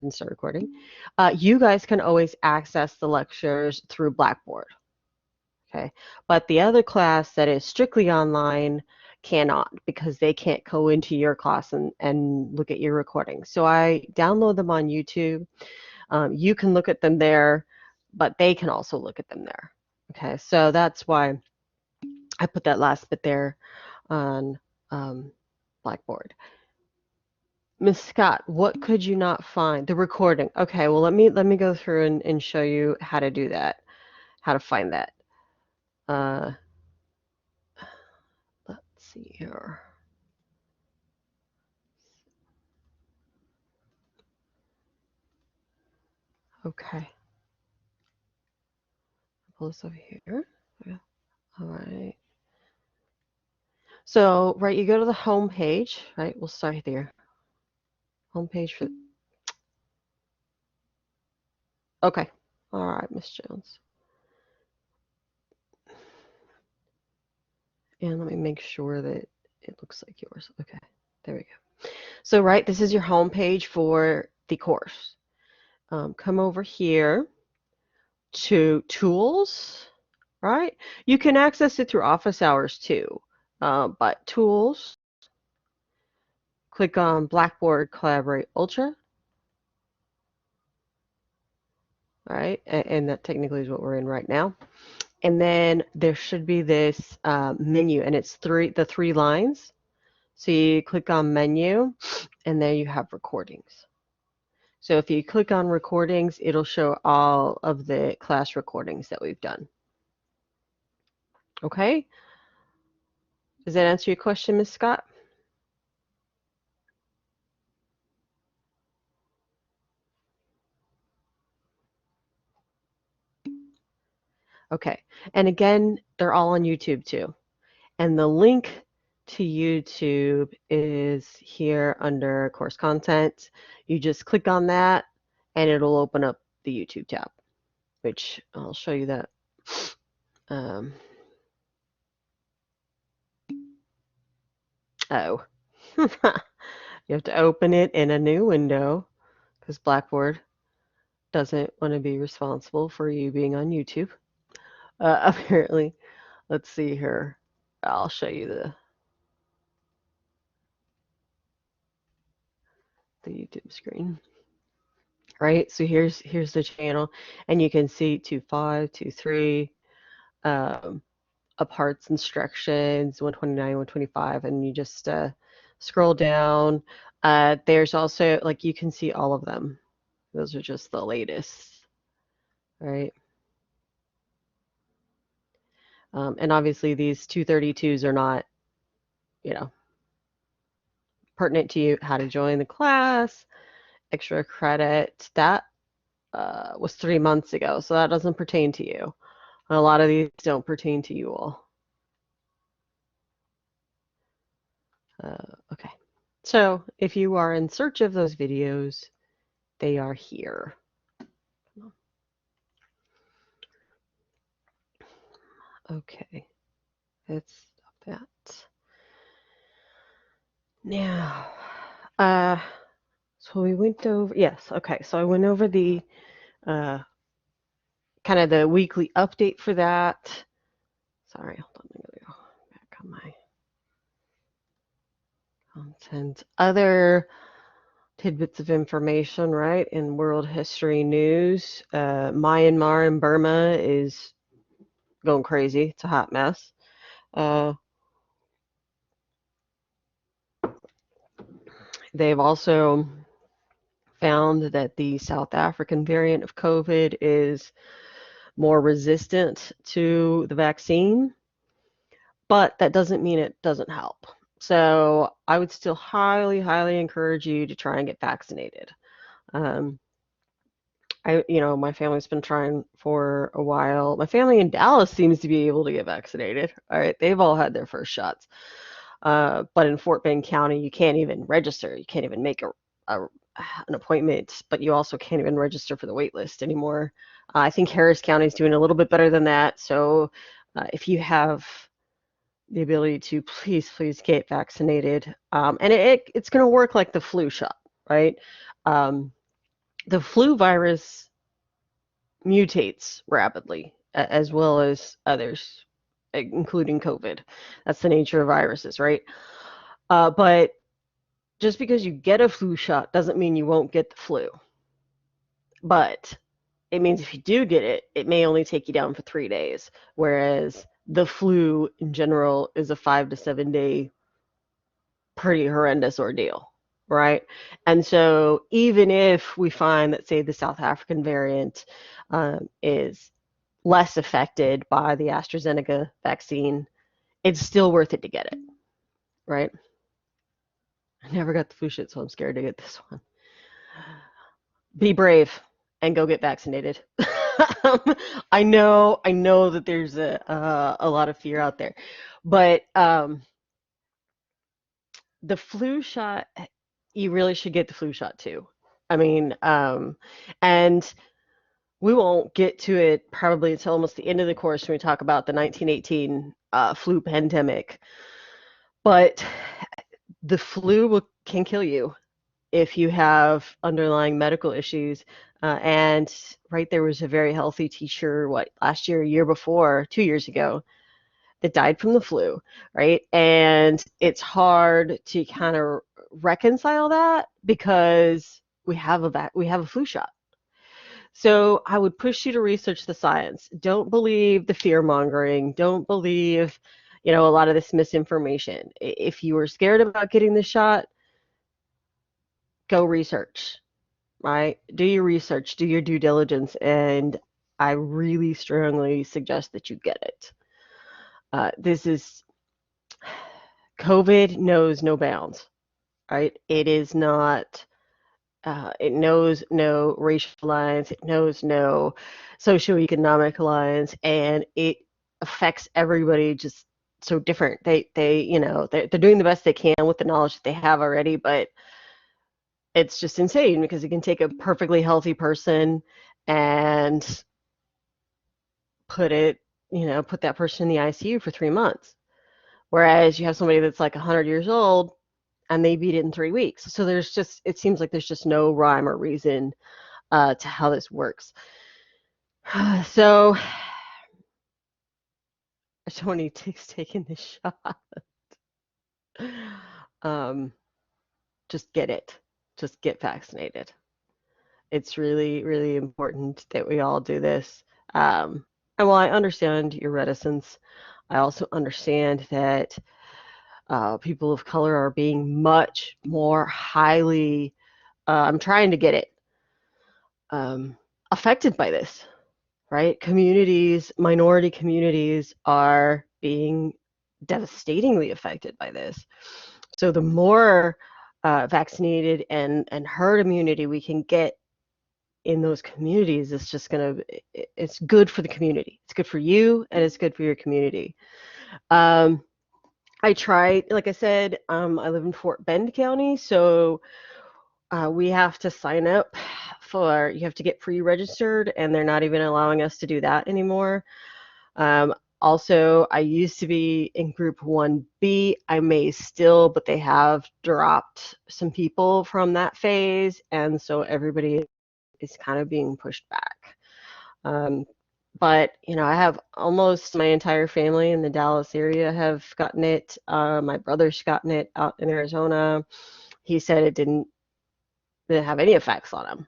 and start recording. You guys can always access the lectures through Blackboard. Okay, but the other class that is strictly online cannot because they can't go into your class and look at your recording. So I download them on YouTube. You can look at them there, but they can also look at them there. Okay, so that's why I put that last bit there on Blackboard. Miss Scott, what could you not find? The recording. Okay, well let me go through and show you how to do that, how to find that. Uh, let's see here. Okay, pull this over here. Yeah. All right. So, right, you go to the home page, right? We'll start there. Home page for. Okay. All right, Miss Jones. And let me make sure that it looks like yours. Okay, there we go. So, right, this is your home page for the course. Come over here to Tools, right? You can access it through office hours too, but Tools, click on Blackboard Collaborate Ultra, right? And that technically is what we're in right now. And then there should be this menu, and it's the three lines. So you click on Menu, and there you have Recordings. So if you click on Recordings, it'll show all of the class recordings that we've done. Okay? Does that answer your question, Ms. Scott? Okay. And again, they're all on YouTube too. And the link to YouTube is here under course content. You just click on that and it'll open up the YouTube tab, which I'll show you that. Oh, you have to open it in a new window because Blackboard doesn't want to be responsible for you being on YouTube. Apparently, let's see here. I'll show you the YouTube screen. Right, so here's the channel, and you can see 2.5, 2.3, a parts instructions, 129, 125, and you just scroll down. There's also, like, you can see all of them. Those are just the latest, right? And obviously these 232s are not, you know, pertinent to you. How to join the class, extra credit. That was 3 months ago, so that doesn't pertain to you. A lot of these don't pertain to you all. Okay, so if you are in search of those videos, they are here. Okay, let's stop that. Now, so we went over, yes, okay, so I went over the kind of the weekly update for that. Sorry, hold on, I'm gonna go back on my content. Other tidbits of information, right, in world history news. Myanmar and Burma is going crazy. It's a hot mess. They've also found that the South African variant of COVID is more resistant to the vaccine, but that doesn't mean it doesn't help. So I would still highly, highly encourage you to try and get vaccinated. My family's been trying for a while. My family in Dallas seems to be able to get vaccinated. All right, they've all had their first shots. But in Fort Bend County, you can't even register. You can't even make an appointment, but you also can't even register for the wait list anymore. I think Harris County is doing a little bit better than that. So if you have the ability to, please get vaccinated. And it's going to work like the flu shot, right? the flu virus mutates rapidly, as well as others, including COVID. That's the nature of viruses, right? But just because you get a flu shot doesn't mean you won't get the flu. But it means if you do get it, it may only take you down for 3 days, whereas the flu in general is a 5 to 7 day pretty horrendous ordeal, right? And so even if we find that, say, the South African variant is less affected by the AstraZeneca vaccine, it's still worth it to get it, right? I never got the flu shot, so I'm scared to get this one. Be brave and go get vaccinated. I know that there's a lot of fear out there, but the flu shot, you really should get the flu shot too. I mean, and we won't get to it probably until almost the end of the course when we talk about the 1918 flu pandemic. But the flu can kill you if you have underlying medical issues. And right, there was a very healthy teacher, last year, a year before, 2 years ago, that died from the flu, right? And it's hard to kind of reconcile that because we have a flu shot. So I would push you to research the science. Don't believe the fear mongering. Don't believe, a lot of this misinformation. If you are scared about getting the shot, go research, right? Do your research, do your due diligence, and I really strongly suggest that you get it. This is COVID knows no bounds, right? It is not. It knows no racial lines. It knows no socioeconomic lines, and it affects everybody just so different. They're doing the best they can with the knowledge that they have already, but it's just insane because it can take a perfectly healthy person and put that person in the ICU for 3 months. Whereas you have somebody that's like 100 years old and they beat it in 3 weeks. So it seems like there's just no rhyme or reason to how this works. So Tony takes taking this shot. Just get it. Just get vaccinated. It's really, really important that we all do this. And while I understand your reticence, I also understand that people of color are being much more highly, I'm trying to get it, affected by this, right? Minority communities are being devastatingly affected by this. So the more vaccinated and herd immunity we can get in those communities, it's good for the community. It's good for you and it's good for your community. I tried, like I said, I live in Fort Bend County, so we have to sign up you have to get pre-registered, and they're not even allowing us to do that anymore. Also, I used to be in Group 1B. I may still, but they have dropped some people from that phase, and so everybody is kind of being pushed back. But I have almost my entire family in the Dallas area have gotten it. My brother's gotten it out in Arizona. He said it didn't have any effects on him.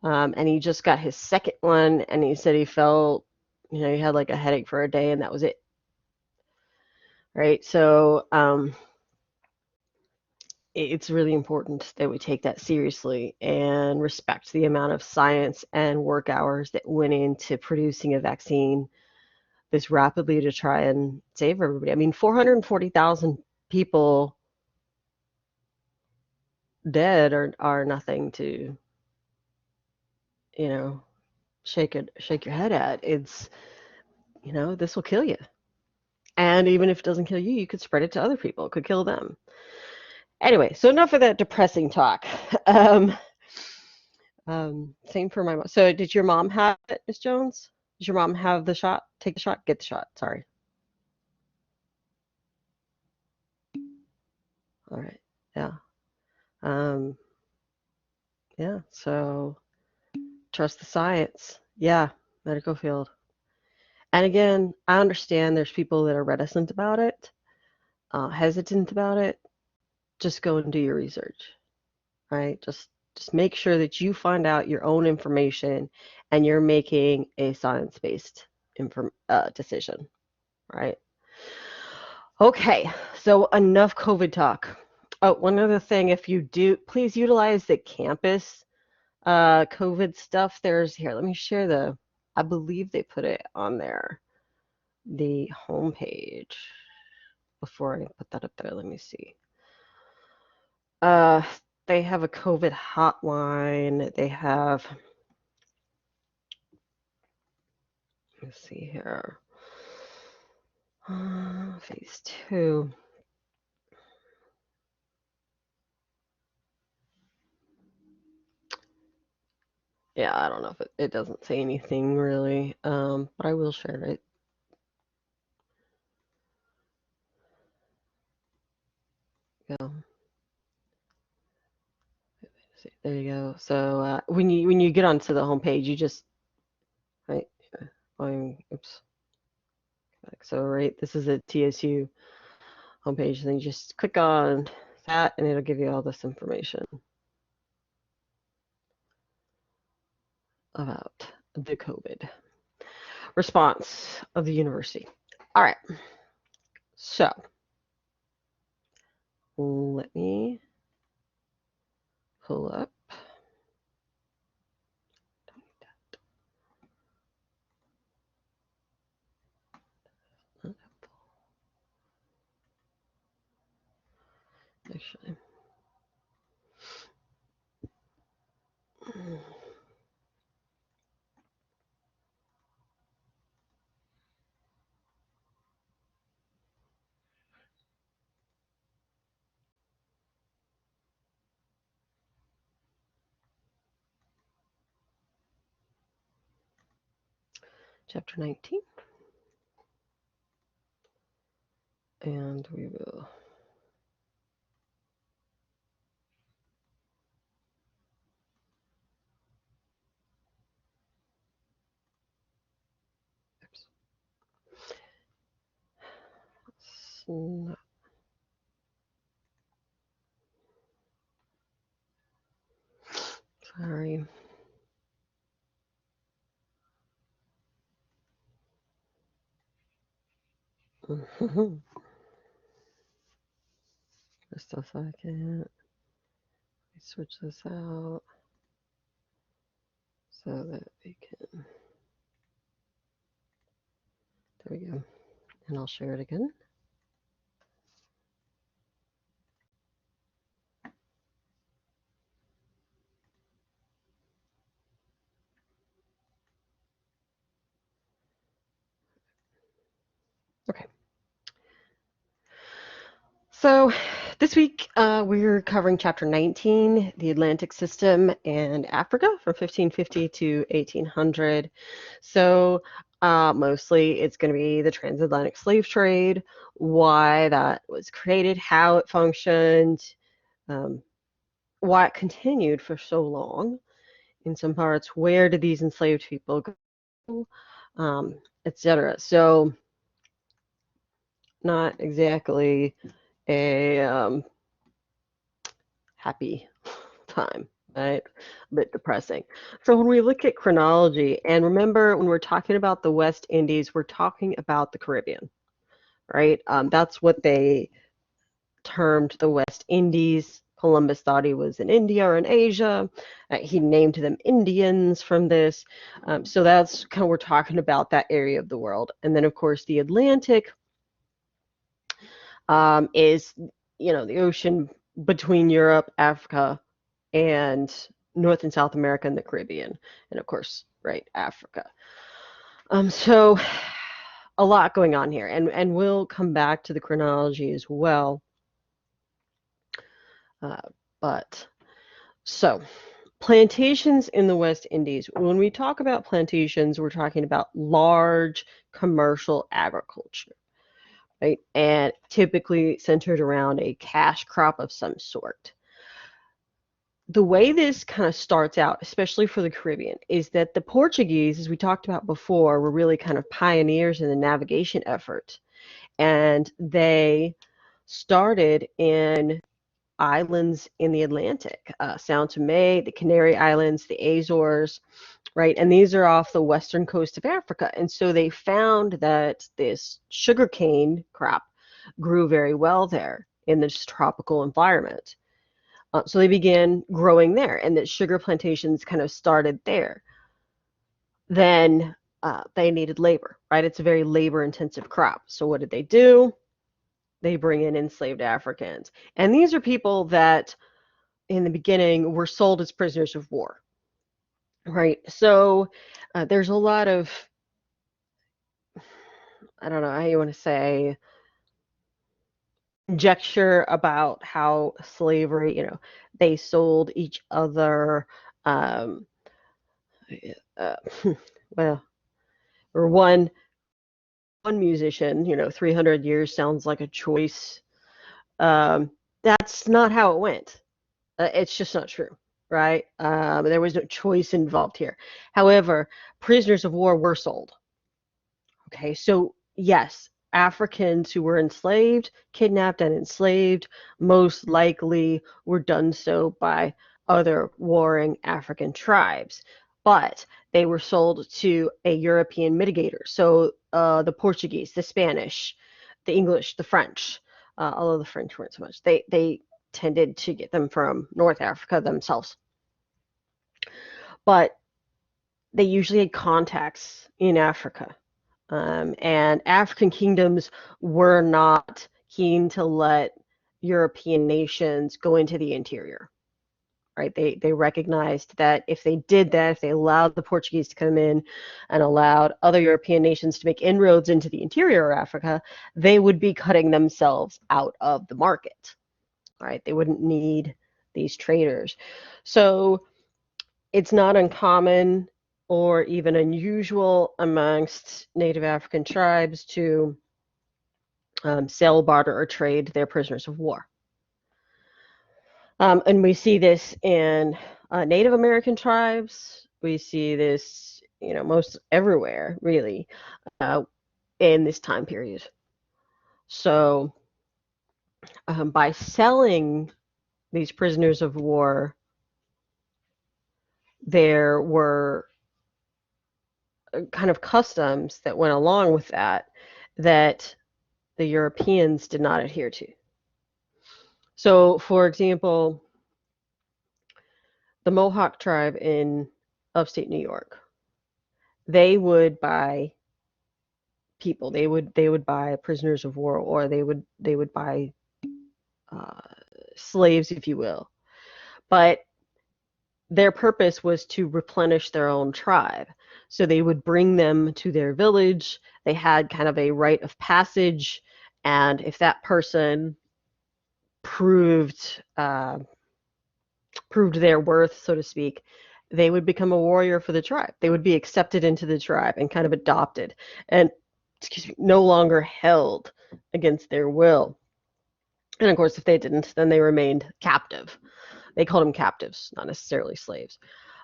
And he just got his second one, and he said he felt, he had like a headache for a day, and that was it. Right? So it's really important that we take that seriously and respect the amount of science and work hours that went into producing a vaccine this rapidly to try and save everybody. I mean, 440,000 people dead are nothing to, shake your head at. It's, this will kill you. And even if it doesn't kill you, you could spread it to other people. It could kill them. Anyway, so enough of that depressing talk. Same for my mom. So did your mom have it, Ms. Jones? Did your mom have the shot? Take the shot? Get the shot. Sorry. All right. Yeah. Yeah. So Trust the science. Yeah, medical field. And again, I understand there's people that are reticent about it, hesitant about it. Just go and do your research, right? Just make sure that you find out your own information and you're making a science-based decision, right? Okay, so enough COVID talk. Oh, one other thing, if you do, please utilize the campus COVID stuff. There's here, let me share I believe they put it on there, the homepage. Before I put that up there, let me see. Uh, they have a COVID hotline. They have, let's see here, phase 2. Yeah, I don't know if it doesn't say anything really, but I will share it. Go. There you go. So when you get onto the homepage, you just right. Oops. So right, this is a TSU homepage. Then you just click on that, and it'll give you all this information about the COVID response of the university. All right. So let me pull up. Actually. Chapter 19. And we will. Oops. Sorry. Just a second. Switch this out so that we can. There we go. And I'll share it again. Okay. So this week we're covering chapter 19, the Atlantic System and Africa from 1550 to 1800. So mostly it's going to be the transatlantic slave trade, why that was created, how it functioned, why it continued for so long in some parts, where did these enslaved people go, etc. So not exactly a happy time, right? A bit depressing. So when we look at chronology, and remember when we're talking about the West Indies, we're talking about the Caribbean, right? That's what they termed the West Indies. Columbus thought he was in India or in Asia. He named them Indians from this. So that's kind of, we're talking about that area of the world. And then, of course, the Atlantic is, the ocean between Europe, Africa, and North and South America and the Caribbean. And, of course, right, Africa. So a lot going on here. And we'll come back to the chronology as well. But so plantations in the West Indies. When we talk about plantations, we're talking about large commercial agriculture, right? And typically centered around a cash crop of some sort. the way this kind of starts out, especially for the Caribbean, is that the Portuguese, as we talked about before, were really kind of pioneers in the navigation effort. And they started in islands in the Atlantic, Sao Tome, the Canary Islands, the Azores, right? And these are off the western coast of Africa. And so they found that this sugarcane crop grew very well there in this tropical environment. So they began growing there, and the sugar plantations kind of started there. Then they needed labor, right? It's a very labor-intensive crop. So what did they do? They bring in enslaved Africans. And these are people that, in the beginning, were sold as prisoners of war, right? So there's a lot of, I don't know how you want to say, conjecture about how slavery, they sold each other, um, uh, well, or one musician, 300 years sounds like a choice. That's not how it went. It's just not true, right? There was no choice involved here. However, prisoners of war were sold. Okay, so yes, Africans who were enslaved, kidnapped, and enslaved most likely were done so by other warring African tribes, but they were sold to a European mitigator. So the Portuguese, the Spanish, the English, the French, although the French weren't so much, they tended to get them from North Africa themselves. But they usually had contacts in Africa. And African kingdoms were not keen to let European nations go into the interior, right? They recognized that if they did that, if they allowed the Portuguese to come in and allowed other European nations to make inroads into the interior of Africa, they would be cutting themselves out of the market, right? They wouldn't need these traders. So it's not uncommon or even unusual amongst Native African tribes to sell, barter, or trade their prisoners of war. And we see this in Native American tribes. We see this, most everywhere, really, in this time period. So by selling these prisoners of war, there were kind of customs that went along with that the Europeans did not adhere to. So, for example, the Mohawk tribe in upstate New York, they would buy people. They would buy prisoners of war, or they would buy slaves, if you will. But their purpose was to replenish their own tribe. So they would bring them to their village. They had kind of a rite of passage, and if that person proved their worth, so to speak, they would become a warrior for the tribe. They would be accepted into the tribe and kind of adopted, and no longer held against their will. And of course, if they didn't, then they remained captive. They called them captives, not necessarily slaves.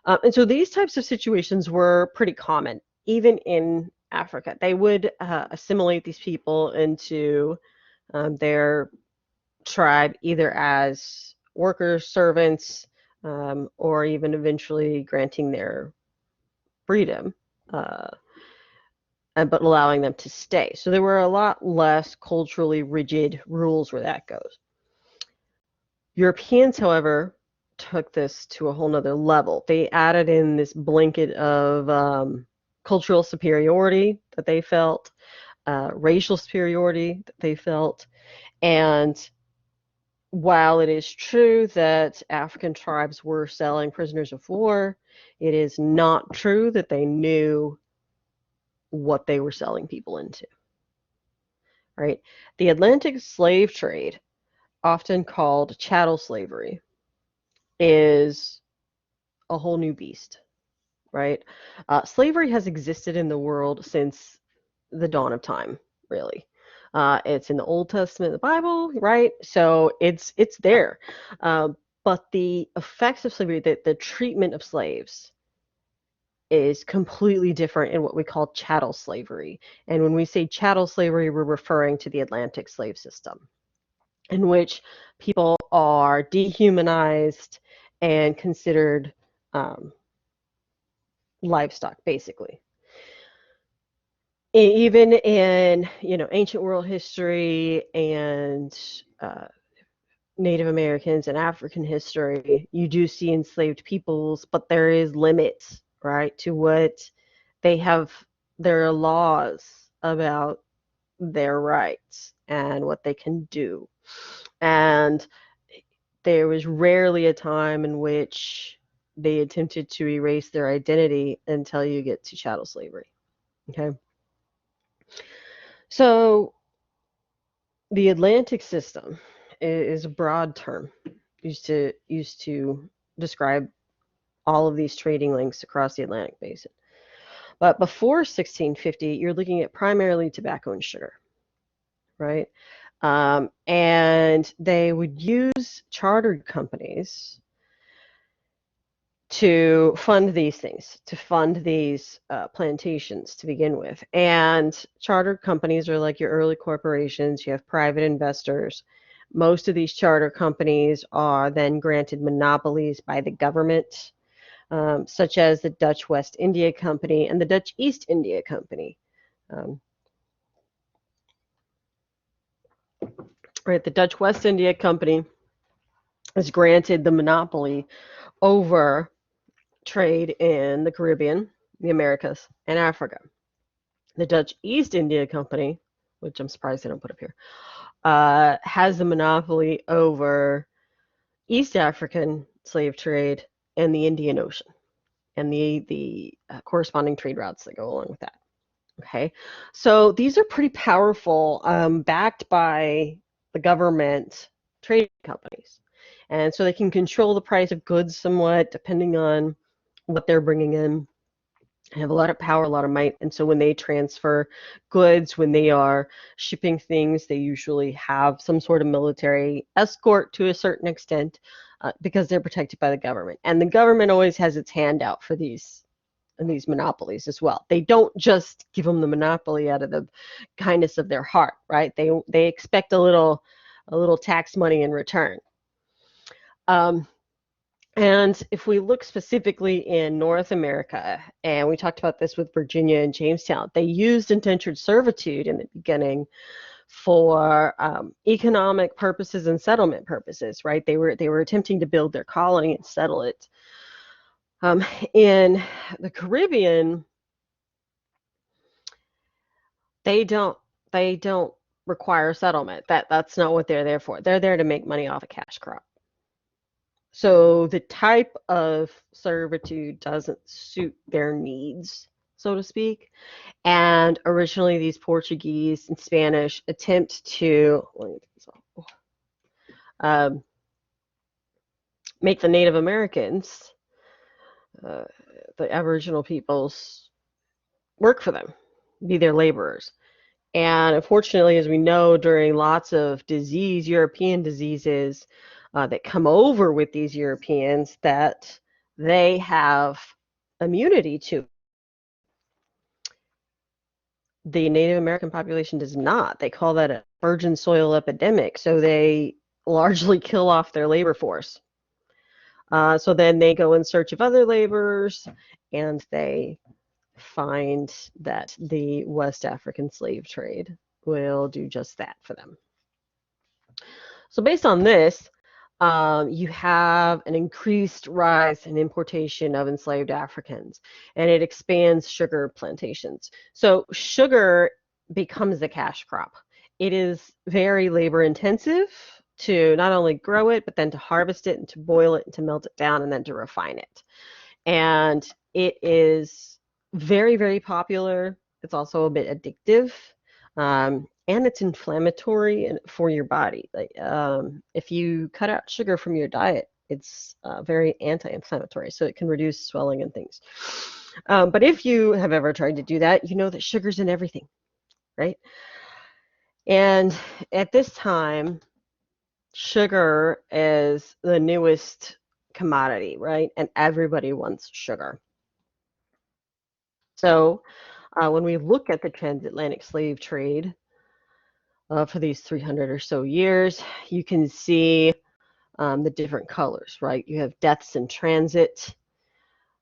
And so these types of situations were pretty common, even in Africa. They would assimilate these people into their tribe, either as workers, servants, or even eventually granting their freedom, but allowing them to stay. So there were a lot less culturally rigid rules where that goes. Europeans, however, took this to a whole nother level. They added in this blanket of cultural superiority that they felt, racial superiority that they felt, and while it is true that African tribes were selling prisoners of war, it is not true that they knew what they were selling people into. Right? The Atlantic slave trade, often called chattel slavery, is a whole new beast, right? Slavery has existed in the world since the dawn of time, really. It's in the Old Testament, the Bible, right? So it's there. but the effects of slavery, the treatment of slaves, is completely different in what we call chattel slavery. And when we say chattel slavery, we're referring to the Atlantic slave system, in which people are dehumanized and considered livestock, basically. Even in, ancient world history and Native Americans and African history, you do see enslaved peoples, but there is limits, right, to what they have. There are laws about their rights and what they can do. And there was rarely a time in which they attempted to erase their identity until you get to chattel slavery. Okay. So the Atlantic system is a broad term used to describe all of these trading links across the Atlantic basin. But before 1650, you're looking at primarily tobacco and sugar, right? And they would use chartered companies to fund these things, to fund these plantations to begin with. And chartered companies are like your early corporations. You have private investors. Most of these charter companies are then granted monopolies by the government, such as the Dutch West India Company and the Dutch East India Company. Right, the Dutch West India Company is granted the monopoly over trade in the Caribbean, the Americas, and Africa. The Dutch East India Company, which I'm surprised they don't put up here, has the monopoly over East African slave trade and the Indian Ocean and the corresponding trade routes that go along with that. Okay, so these are pretty powerful, backed by the government trade companies. And so they can control the price of goods somewhat depending on what they're bringing in. They have a lot of power, a lot of might. And so when they transfer goods, when they are shipping things, they usually have some sort of military escort to a certain extent because they're protected by the government. And the government always has its hand out for these monopolies as well. They don't just give them the monopoly out of the kindness of their heart, right? They expect a little tax money in return. And if we look specifically in North America, and we talked about this with Virginia and Jamestown, they used indentured servitude in the beginning for economic purposes and settlement purposes, right? They were attempting to build their colony and settle it. In the Caribbean, they don't require settlement. That's not what they're there for. They're there to make money off a cash crop. So the type of servitude doesn't suit their needs, so to speak. And originally these Portuguese and Spanish attempt to make the Native Americans, the Aboriginal peoples, work for them, be their laborers. And unfortunately, as we know, during lots of European diseases, that come over with these Europeans, that they have immunity to. The Native American population does not. They call that a virgin soil epidemic. So they largely kill off their labor force. So then they go in search of other laborers, and they find that the West African slave trade will do just that for them. So based on this, you have an increased rise in importation of enslaved Africans, and it expands sugar plantations. So sugar becomes a cash crop. It is very labor intensive to not only grow it, but then to harvest it and to boil it and to melt it down and then to refine it. And it is very, very popular. It's also a bit addictive. And it's inflammatory for your body. Like, if you cut out sugar from your diet, it's very anti-inflammatory, so it can reduce swelling and things. But if you have ever tried to do that, you know that sugar's in everything, right? And at this time, sugar is the newest commodity, right? And everybody wants sugar. So when we look at the transatlantic slave trade for these 300 or so years, you can see the different colors, right? You have deaths in transit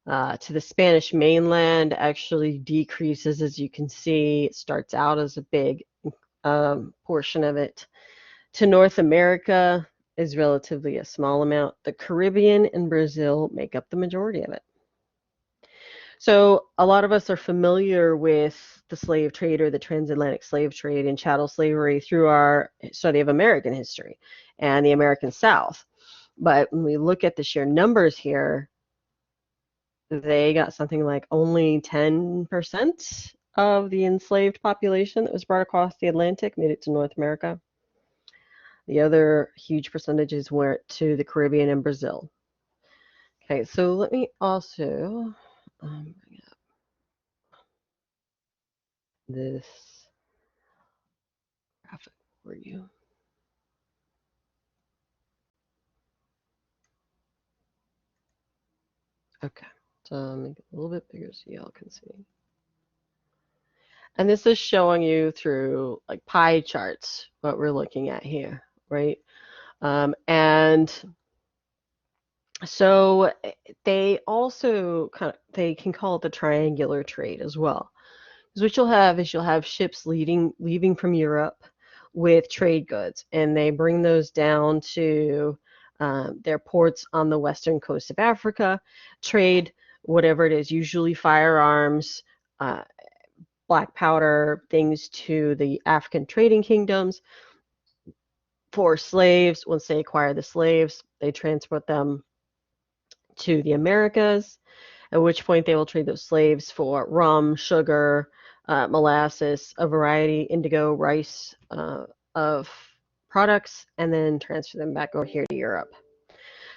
to the Spanish mainland actually decreases, as you can see. It starts out as a big portion of it. To North America is relatively a small amount. The Caribbean and Brazil make up the majority of it. So a lot of us are familiar with the slave trade or the transatlantic slave trade and chattel slavery through our study of American history and the American South. But when we look at the sheer numbers here, they got something like only 10% of the enslaved population that was brought across the Atlantic made it to North America. The other huge percentages went to the Caribbean and Brazil. Okay, so let me also bring up this graphic for you. Okay, so make it a little bit bigger so y'all can see. And this is showing you through like pie charts what we're looking at here, right? And so they also they can call it the triangular trade as well. Because what you'll have ships leaving from Europe with trade goods, and they bring those down to their ports on the western coast of Africa, trade whatever it is, usually firearms, uh, black powder, things to the African trading kingdoms. For slaves, once they acquire the slaves, they transport them to the Americas, at which point they will trade those slaves for rum, sugar, molasses, a variety, indigo, rice of products, and then transfer them back over here to Europe.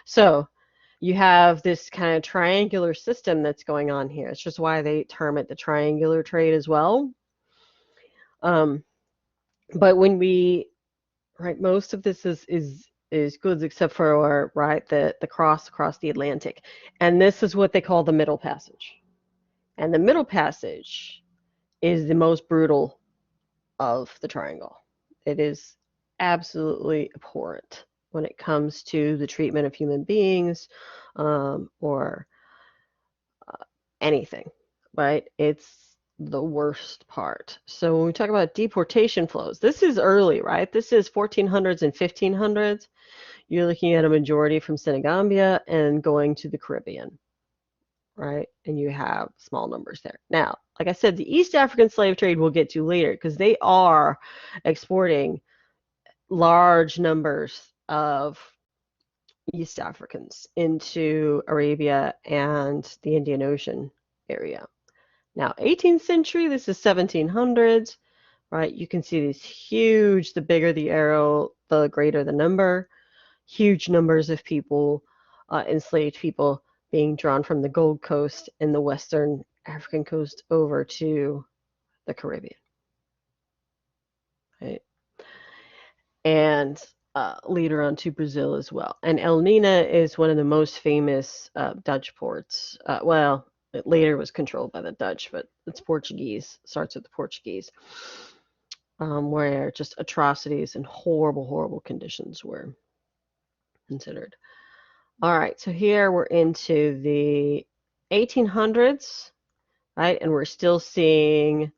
So you have this kind of triangular system that's going on here. It's just why they term it the triangular trade as well. But when we, right, most of this is goods except for, right, the cross across the Atlantic. And this is what they call the Middle Passage. And the Middle Passage is the most brutal of the triangle. It is absolutely abhorrent when it comes to the treatment of human beings or anything, right? It's the worst part. So when we talk about deportation flows, this is early, right? This is 1400s and 1500s. You're looking at a majority from Senegambia and going to the Caribbean, right? And you have small numbers there. Now, like I said, the East African slave trade we'll get to later because they are exporting large numbers of East Africans into Arabia and the Indian Ocean area. Now, 18th century, this is 1700s, right? You can see these huge, the bigger the arrow, the greater the number, huge numbers of people, enslaved people being drawn from the Gold Coast and the Western African coast over to the Caribbean, right? And later on to Brazil as well. And El Nina is one of the most famous Dutch ports. Well, it later was controlled by the Dutch, but it's Portuguese, starts with the Portuguese, where just atrocities and horrible, horrible conditions were considered. All right, so here we're into the 1800s, right? And we're still seeing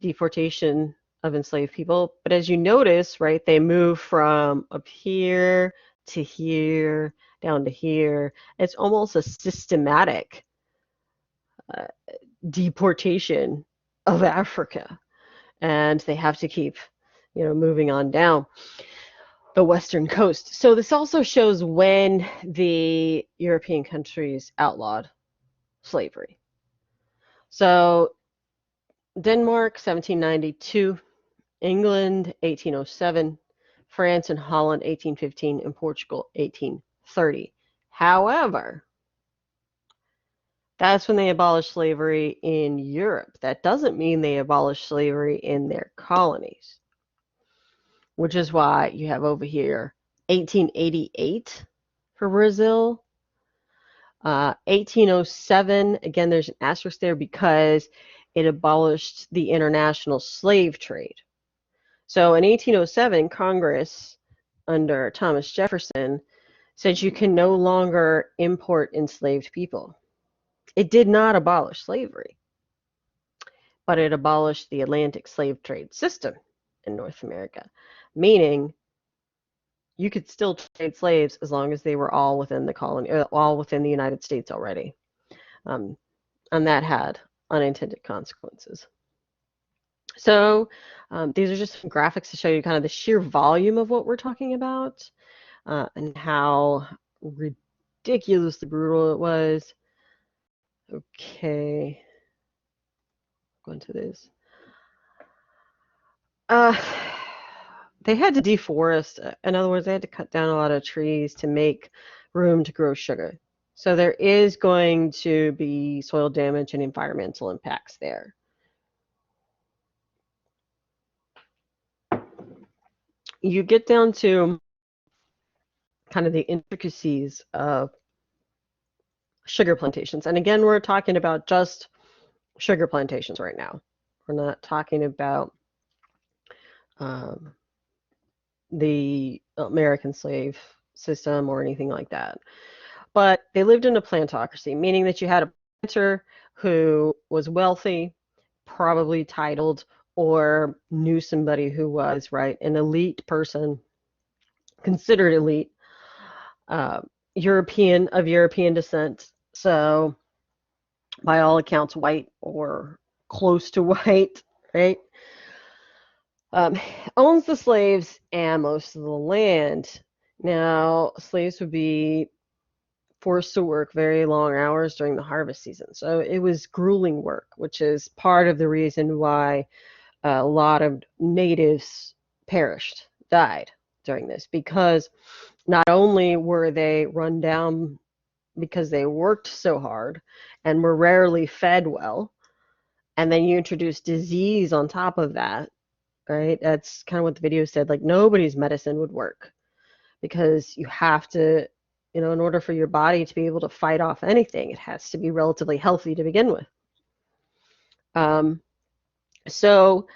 deportation of enslaved people. But as you notice, right, they move from up here to here, down to here. It's almost a systematic deportation of Africa. And they have to keep, moving on down the western coast. So this also shows when the European countries outlawed slavery. So Denmark, 1792, England, 1807, France and Holland, 1815, and Portugal, 1830. However, that's when they abolished slavery in Europe. That doesn't mean they abolished slavery in their colonies, which is why you have over here 1888 for Brazil. 1807, again, there's an asterisk there because it abolished the international slave trade. So in 1807, Congress, under Thomas Jefferson, said you can no longer import enslaved people. It did not abolish slavery, but it abolished the Atlantic slave trade system in North America, meaning you could still trade slaves as long as they were all within the colony, all within the United States already. And that had unintended consequences. So these are just some graphics to show you kind of the sheer volume of what we're talking about and how ridiculously brutal it was. Okay, go into this. They had to deforest. In other words, they had to cut down a lot of trees to make room to grow sugar. So there is going to be soil damage and environmental impacts there. You get down to kind of the intricacies of sugar plantations. And again, we're talking about just sugar plantations right now. We're not talking about the American slave system or anything like that. But they lived in a plantocracy, meaning that you had a planter who was wealthy, probably titled, or knew somebody who was, right, an elite person, considered elite, of European descent. So by all accounts, white or close to white, right? Owns the slaves and most of the land. Now, slaves would be forced to work very long hours during the harvest season. So it was grueling work, which is part of the reason why a lot of natives perished, died during this, because not only were they run down because they worked so hard and were rarely fed well, and then you introduce disease on top of that, right? That's kind of what the video said, like nobody's medicine would work because you have to, in order for your body to be able to fight off anything, it has to be relatively healthy to begin with. So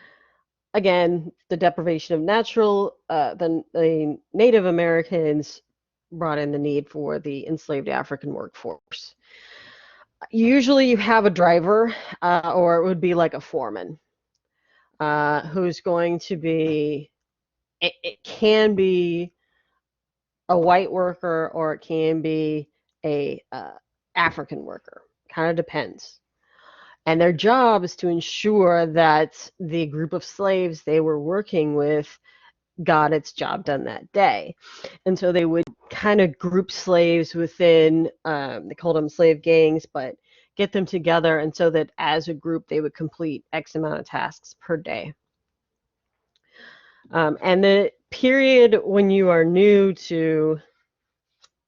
again, the deprivation of natural, the Native Americans brought in the need for the enslaved African workforce. Usually you have a driver, or it would be like a foreman, who's going to be, it can be a white worker or it can be a African worker. Kind of depends. And their job is to ensure that the group of slaves they were working with got its job done that day. And so they would kind of group slaves within, they called them slave gangs, but get them together, and so that as a group they would complete X amount of tasks per day. And the period when you are new to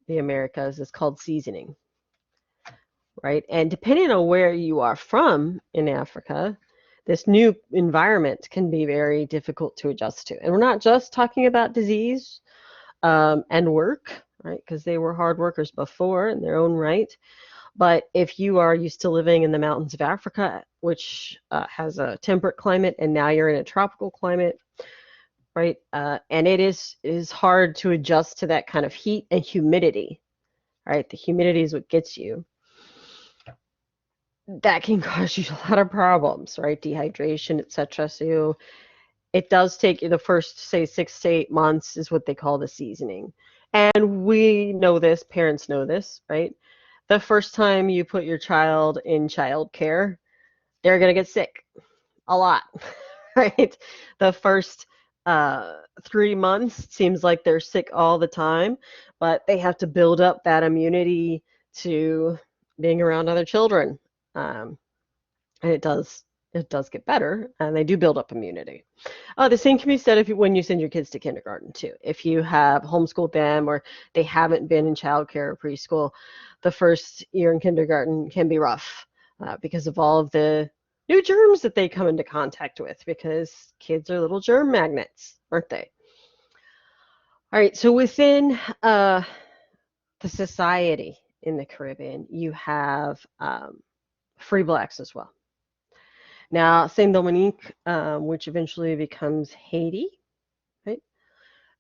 the Americas is called seasoning, right? And depending on where you are from in Africa, this new environment can be very difficult to adjust to. And we're not just talking about disease and work, right? Because they were hard workers before in their own right. But if you are used to living in the mountains of Africa, which has a temperate climate, and now you're in a tropical climate, right? And it is hard to adjust to that kind of heat and humidity, right? The humidity is what gets you. That can cause you a lot of problems, right? Dehydration, etc. So it does take you the first, say, 6 to 8 months is what they call the seasoning. And we know this, parents know this, right? The first time you put your child in childcare, they're going to get sick a lot, right? The first 3 months seems like they're sick all the time, but they have to build up that immunity to being around other children. And it does get better, and they do build up immunity. The same can be said when you send your kids to kindergarten too. If you have homeschooled them or they haven't been in childcare or preschool, the first year in kindergarten can be rough because of all of the new germs that they come into contact with, because kids are little germ magnets, aren't they? All right, so within the society in the Caribbean, you have free blacks as well. Now, Saint Dominique, which eventually becomes Haiti, right,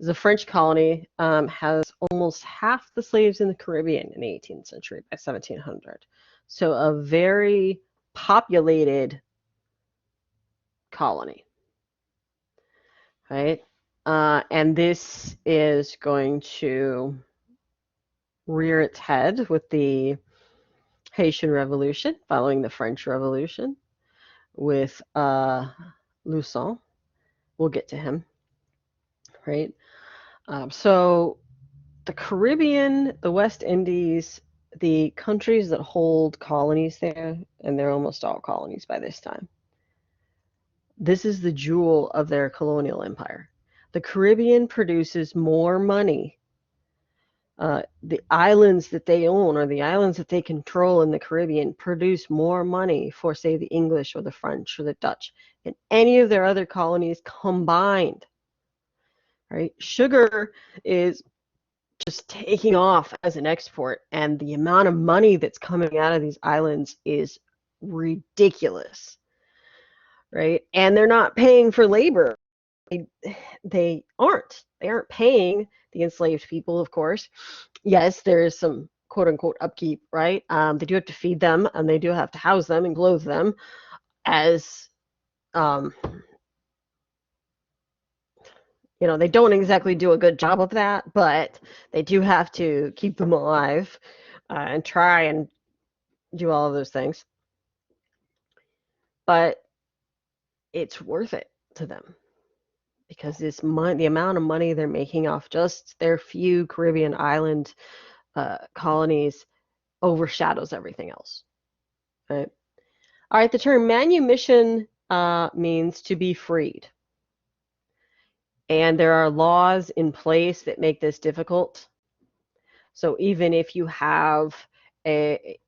is a French colony, has almost half the slaves in the Caribbean in the 18th century by 1700. So a very populated colony, right? And this is going to rear its head with the Haitian Revolution, following the French Revolution, with Lusson. We'll get to him, right? So the Caribbean, the West Indies, the countries that hold colonies there, and they're almost all colonies by this time, this is the jewel of their colonial empire. The Caribbean produces more money. The islands that they own or the islands that they control in the Caribbean produce more money for, say, the English or the French or the Dutch than any of their other colonies combined. Right? Sugar is just taking off as an export, and the amount of money that's coming out of these islands is ridiculous. Right? And they're not paying for labor. They aren't. They aren't paying the enslaved people, of course. Yes, there is some quote unquote upkeep, right? They do have to feed them and they do have to house them and clothe them as, they don't exactly do a good job of that, but they do have to keep them alive and try and do all of those things. But it's worth it to them because the amount of money they're making off just their few Caribbean island colonies overshadows everything else. Right? All right, the term manumission means to be freed. And there are laws in place that make this difficult. So even if you have a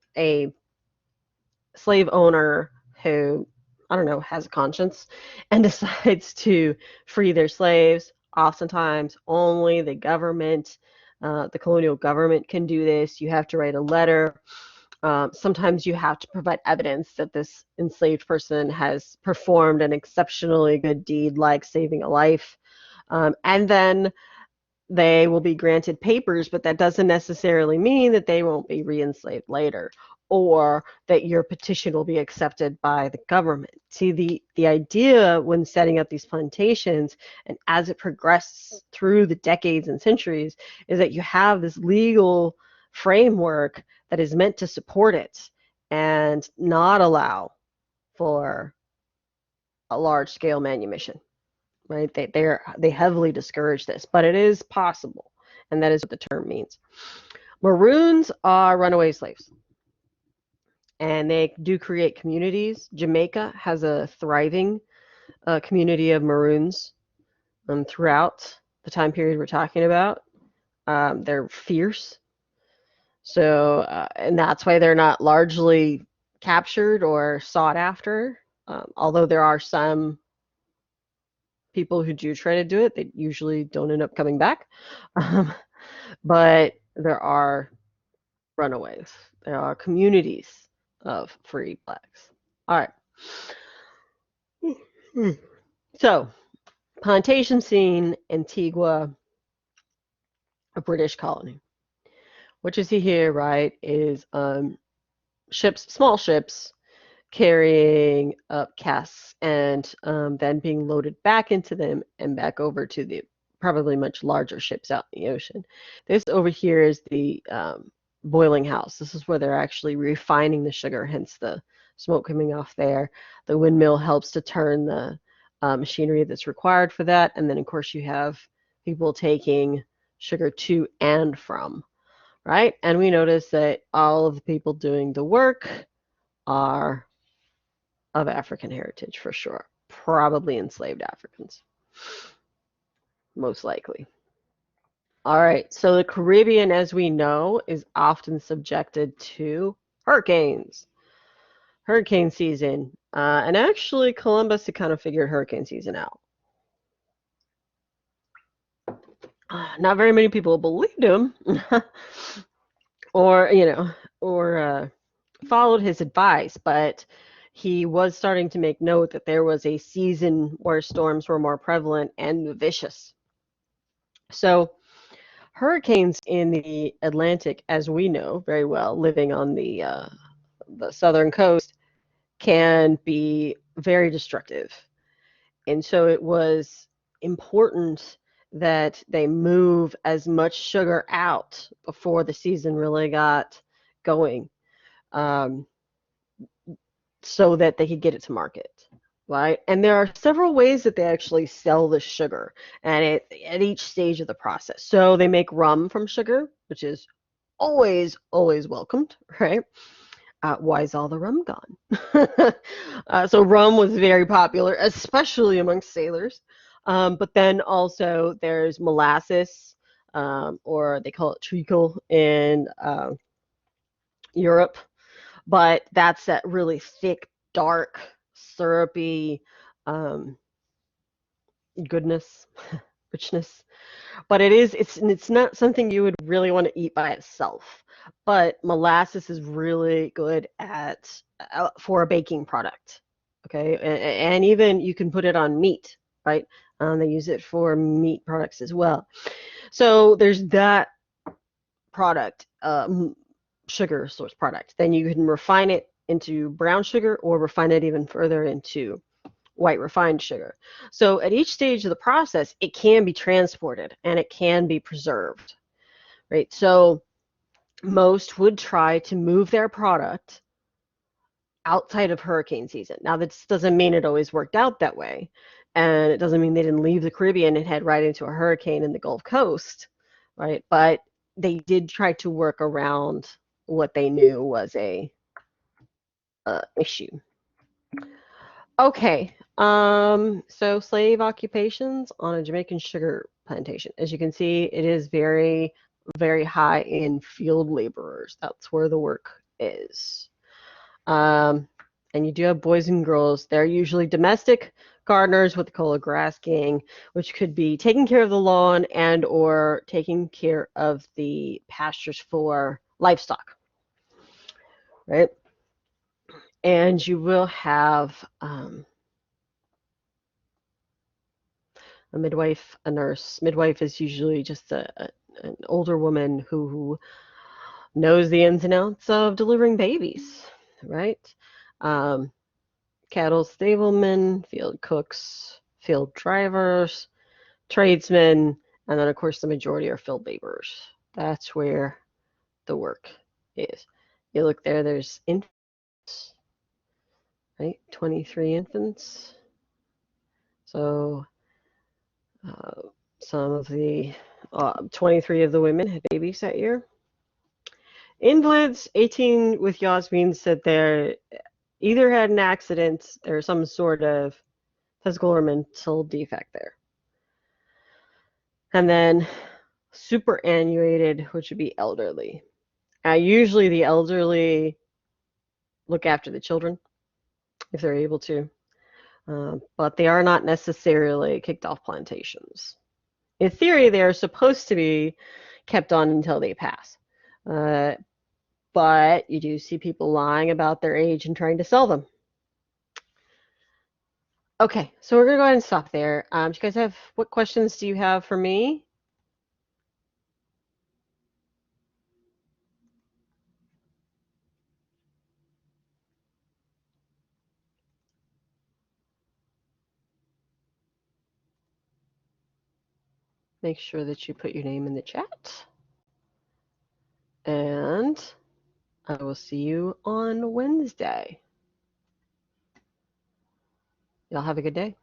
slave owner who, I don't know, has a conscience and decides to free their slaves, oftentimes only the government, the colonial government can do this. You have to write a letter. Sometimes you have to provide evidence that this enslaved person has performed an exceptionally good deed like saving a life. And then they will be granted papers, but that doesn't necessarily mean that they won't be re-enslaved later or that your petition will be accepted by the government. See, the idea when setting up these plantations and as it progresses through the decades and centuries is that you have this legal framework that is meant to support it and not allow for a large-scale manumission. Right? They heavily discourage this, but it is possible, and that is what the term means. Maroons are runaway slaves, and they do create communities. Jamaica has a thriving community of Maroons throughout the time period we're talking about. They're fierce, so and that's why they're not largely captured or sought after, although there are some people who do try to do it, they usually don't end up coming back. But there are runaways. There are communities of free blacks. All right. So, plantation scene, Antigua, a British colony. What you see here, right, is ships, small ships, carrying up casks and then being loaded back into them and back over to the probably much larger ships out in the ocean. This over here is the boiling house. This is where they're actually refining the sugar, hence the smoke coming off there. The windmill helps to turn the machinery that's required for that. And then, of course, you have people taking sugar to and from, right? And we notice that all of the people doing the work are of African heritage for sure. Probably enslaved Africans, most likely. All right, so the Caribbean, as we know, is often subjected to hurricanes. Hurricane season. And actually, Columbus had kind of figured hurricane season out. Not very many people believed him, or or followed his advice, but he was starting to make note that there was a season where storms were more prevalent and vicious. So hurricanes in the Atlantic, as we know very well, living on the southern coast, can be very destructive. And so it was important that they move as much sugar out before the season really got going, um, so that they could get it to market. Right? And there are several ways that they actually sell the sugar and at each stage of the process. So they make rum from sugar, which is always, always welcomed, right? Why is all the rum gone? So rum was very popular, especially amongst sailors. But then also there's molasses, or they call it treacle in Europe. But that's that really thick, dark, syrupy um, goodness, richness. But it's not something you would really want to eat by itself. But molasses is really good at for a baking product. Okay, and even you can put it on meat, right? They use it for meat products as well. So there's that product, sugar source product. Then you can refine it into brown sugar or refine it even further into white refined sugar. So at each stage of the process, it can be transported and it can be preserved, right? So most would try to move their product outside of hurricane season. Now, this doesn't mean it always worked out that way. And it doesn't mean they didn't leave the Caribbean and head right into a hurricane in the Gulf Coast, right? But they did try to work around what they knew was a issue. Okay. So slave occupations on a Jamaican sugar plantation. As you can see, it is very, very high in field laborers. That's where the work is. Um, and you do have boys and girls. They're usually domestic gardeners, what they call a grass gang, which could be taking care of the lawn and or taking care of the pastures for livestock, right? And you will have a midwife, a nurse. Midwife is usually just an older woman who knows the ins and outs of delivering babies, right? Um, Cattle stablemen, field cooks, field drivers, tradesmen, and then of course the majority are field laborers. That's where the work is. You look there, there's infants, right? 23 infants. So uh, some of the 23 of the women had babies that year. Invalids, 18 with Yasmin said they either had an accident or some sort of physical or mental defect there. And then superannuated, which would be elderly. Usually the elderly look after the children if they're able to, but they are not necessarily kicked off plantations. In theory, they are supposed to be kept on until they pass. But you do see people lying about their age and trying to sell them. Okay, so we're going to go ahead and stop there. Do you guys have, what questions do you have for me? Make sure that you put your name in the chat. And I will see you on Wednesday. Y'all have a good day.